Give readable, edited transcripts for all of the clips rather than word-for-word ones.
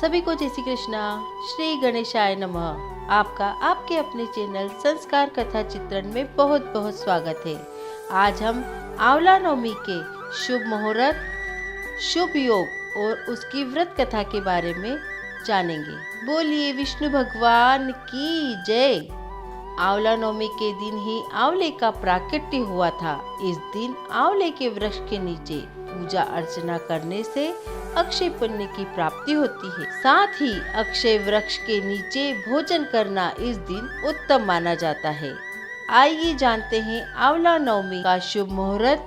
सभी को जय श्री कृष्णा, श्री गणेशाय नमः। आपका आपके अपने चैनल संस्कार कथा चित्रण में बहुत बहुत स्वागत है। आज हम आंवला नवमी के शुभ मुहूर्त, शुभ योग और उसकी व्रत कथा के बारे में जानेंगे। बोलिए विष्णु भगवान की जय। आंवला नवमी के दिन ही आंवले का प्राकट्य हुआ था। इस दिन आंवले के वृक्ष के नीचे पूजा अर्चना करने से अक्षय पुण्य की प्राप्ति होती है। साथ ही अक्षय वृक्ष के नीचे भोजन करना इस दिन उत्तम माना जाता है। आइए जानते हैं आंवला नवमी का शुभ मुहूर्त,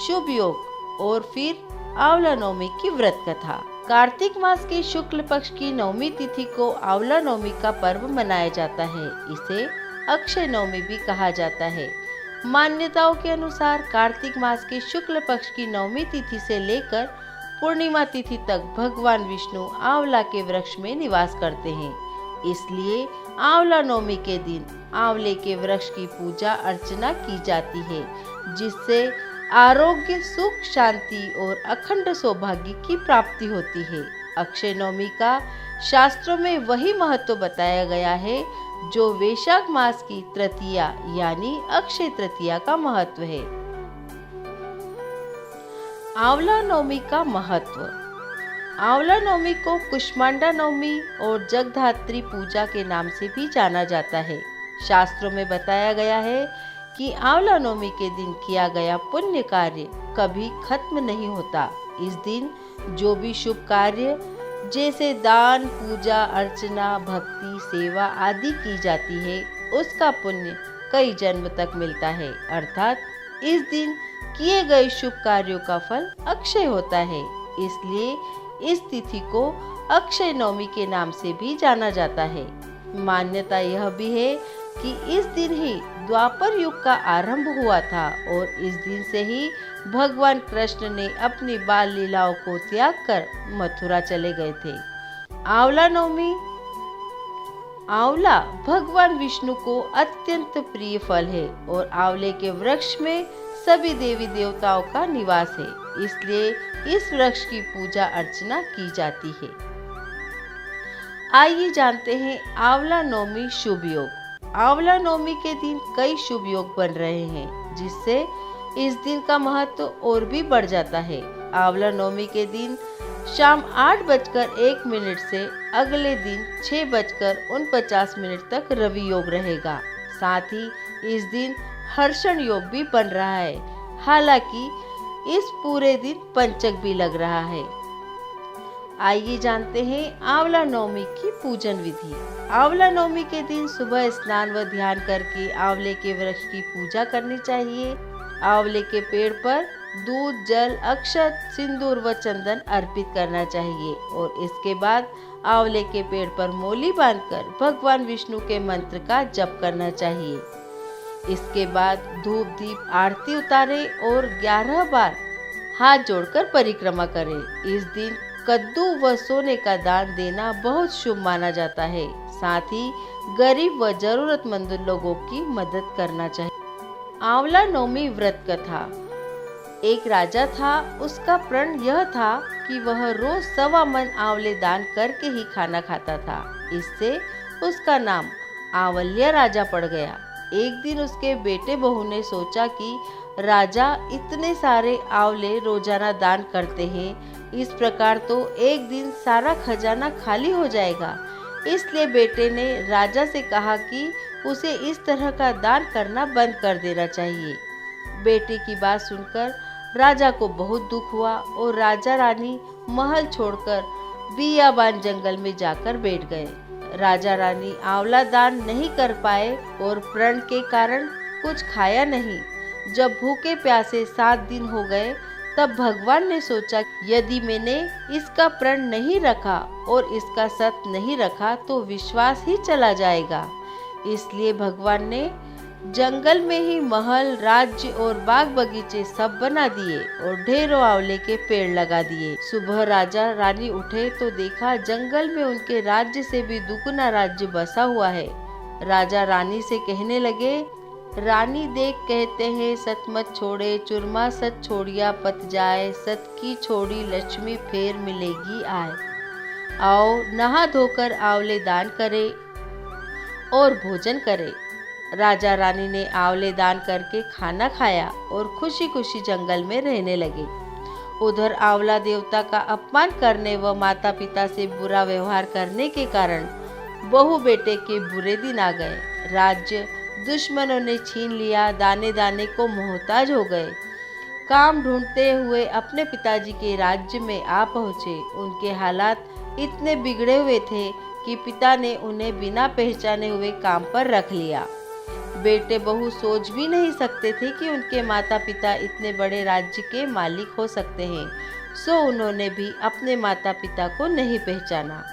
शुभ योग और फिर आंवला नवमी की व्रत कथा। कार्तिक मास के शुक्ल पक्ष की नवमी तिथि को आंवला नवमी का पर्व मनाया जाता है। इसे अक्षय नवमी भी कहा जाता है। मान्यताओं के अनुसार कार्तिक मास के शुक्ल पक्ष की नवमी तिथि से लेकर पूर्णिमा तिथि तक भगवान विष्णु आंवला के वृक्ष में निवास करते हैं। इसलिए आंवला नवमी के दिन आंवले के वृक्ष की पूजा अर्चना की जाती है, जिससे आरोग्य, सुख, शांति और अखंड सौभाग्य की प्राप्ति होती है। अक्षय नवमी का शास्त्रों में वही महत्व बताया गया है जो वैशाख मास की तृतीया यानी अक्षय तृतीया का महत्व है। आंवला नवमी का महत्व। आंवला नवमी को कुष्मांडा नवमी और जगधात्री पूजा के नाम से भी जाना जाता है। शास्त्रों में बताया गया है कि आंवला नवमी के दिन किया गया पुण्य कार्य कभी खत्म नहीं होता। इस दिन जो भी शुभ कार्य जैसे दान, पूजा, अर्चना, भक्ति, सेवा आदि की जाती है, उसका पुण्य कई जन्म तक मिलता है। अर्थात इस दिन किए गए शुभ कार्यों का फल अक्षय होता है। इसलिए इस तिथि को अक्षय नवमी के नाम से भी जाना जाता है। मान्यता यह भी है कि इस दिन ही द्वापर युग का आरंभ हुआ था और इस दिन से ही भगवान कृष्ण ने अपनी बाल लीलाओं को त्याग कर मथुरा चले गए थे। आंवला नवमी। आंवला भगवान विष्णु को अत्यंत प्रिय फल है और आंवले के वृक्ष में सभी देवी देवताओं का निवास है। इसलिए इस वृक्ष की पूजा अर्चना की जाती है। आइए जानते हैं आंवला नवमी शुभ योग। आंवला नवमी के दिन कई शुभ योग बन रहे हैं, जिससे इस दिन का महत्व और भी बढ़ जाता है। आंवला नवमी के दिन शाम 8:01 से अगले दिन 6:49 तक रवि योग रहेगा। साथ ही इस दिन हर्षण योग भी बन रहा है। हालांकि इस पूरे दिन पंचक भी लग रहा है। आइए जानते हैं आंवला नवमी की पूजन विधि। आंवला नवमी के दिन सुबह स्नान व ध्यान करके आंवले के वृक्ष की पूजा करनी चाहिए। आंवले के पेड़ पर दूध, जल, अक्षत, सिंदूर व चंदन अर्पित करना चाहिए और इसके बाद आंवले के पेड़ पर मोली बांधकर भगवान विष्णु के मंत्र का जप करना चाहिए। इसके बाद धूप दीप आरती उतारे और 11 बार हाथ जोड़कर परिक्रमा करें। इस दिन कद्दू व सोने का दान देना बहुत शुभ माना जाता है। साथ ही गरीब व जरूरतमंद लोगों की मदद करना चाहिए। आंवला नवमी व्रत कथा। एक राजा था। उसका प्रण यह था कि वह रोज 1.25 मन आंवले दान करके ही खाना खाता था। इससे उसका नाम आंवल्या राजा पड़ गया। एक दिन उसके बेटे बहू ने सोचा कि राजा इतने सारे आंवले रोजाना दान करते हैं, इस प्रकार तो एक दिन सारा खजाना खाली हो जाएगा। इसलिए बेटे ने राजा से कहा कि उसे इस तरह का दान करना बंद कर देना चाहिए। बेटे की बात सुनकर राजा को बहुत दुख हुआ और राजा रानी महल छोड़कर बियाबान जंगल में जाकर बैठ गए। राजा रानी आंवला दान नहीं कर पाए और प्रण के कारण कुछ खाया नहीं। जब भूखे प्यासे 7 दिन हो गए, तब भगवान ने सोचा यदि मैंने इसका प्रण नहीं रखा और इसका सत नहीं रखा तो विश्वास ही चला जाएगा। इसलिए भगवान ने जंगल में ही महल, राज्य और बाग बगीचे सब बना दिए और ढेरों आंवले के पेड़ लगा दिए। सुबह राजा रानी उठे तो देखा जंगल में उनके राज्य से भी दुगुना राज्य बसा हुआ है। राजा रानी से कहने लगे, रानी देख कहते हैं सत मत छोड़े, चुरमा सत छोड़िया पत जाए, सत की छोड़ी लक्ष्मी फेर मिलेगी आए। आओ नहा धोकर आंवले दान करें और भोजन करें। राजा रानी ने आंवले दान करके खाना खाया और खुशी खुशी जंगल में रहने लगे। उधर आंवला देवता का अपमान करने व माता पिता से बुरा व्यवहार करने के कारण बहू बेटे के बुरे दिन आ गए। राज्य दुश्मनों ने छीन लिया, दाने दाने को मोहताज हो गए। काम ढूंढते हुए अपने पिताजी के राज्य में आ पहुँचे। उनके हालात इतने बिगड़े हुए थे कि पिता ने उन्हें बिना पहचाने हुए काम पर रख लिया। बेटे बहू सोच भी नहीं सकते थे कि उनके माता पिता इतने बड़े राज्य के मालिक हो सकते हैं, सो उन्होंने भी अपने माता पिता को नहीं पहचाना।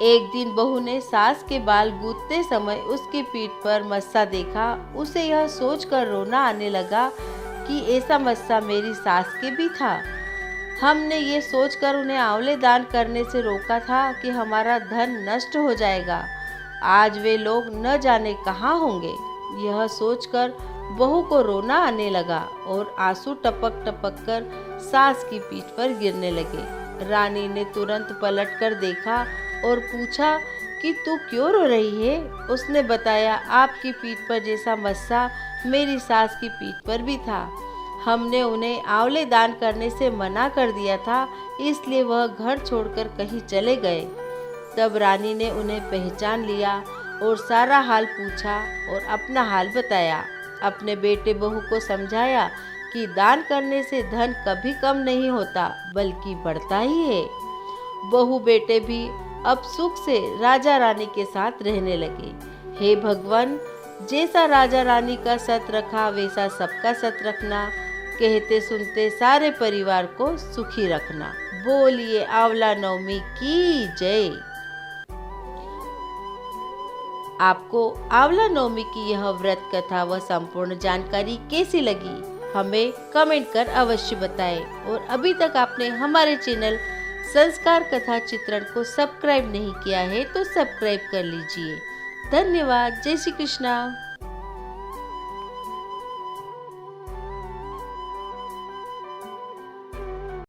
एक दिन बहू ने सास के बाल गूंथते समय उसकी पीठ पर मस्सा देखा। उसे यह सोचकर रोना आने लगा कि ऐसा मस्सा मेरी सास के भी था। हमने ये सोचकर उन्हें आंवले दान करने से रोका था कि हमारा धन नष्ट हो जाएगा। आज वे लोग न जाने कहाँ होंगे। यह सोचकर बहू को रोना आने लगा और आंसू टपक टपक कर सास की पीठ पर गिरने लगे। रानी ने तुरंत पलटकर देखा और पूछा कि तू क्यों रो रही है? उसने बताया, आपकी पीठ पर जैसा मस्सा मेरी सास की पीठ पर भी था। हमने उन्हें आंवले दान करने से मना कर दिया था, इसलिए वह घर छोड़कर कहीं चले गए। तब रानी ने उन्हें पहचान लिया और सारा हाल पूछा और अपना हाल बताया। अपने बेटे बहू को समझाया कि दान करने से धन कभी कम नहीं होता बल्कि बढ़ता ही है। बहू बेटे भी अब सुख से राजा रानी के साथ रहने लगे। हे भगवान, जैसा राजा रानी का सत रखा वैसा सबका सत रखना, कहते सुनते सारे परिवार को सुखी रखना। बोलिए आंवला नवमी की जय। आपको आंवला नवमी की यह व्रत कथा व संपूर्ण जानकारी कैसी लगी, हमें कमेंट कर अवश्य बताएं। और अभी तक आपने हमारे चैनल संस्कार कथा चित्रण को सब्सक्राइब नहीं किया है तो सब्सक्राइब कर लीजिए। धन्यवाद। जय श्री कृष्णा।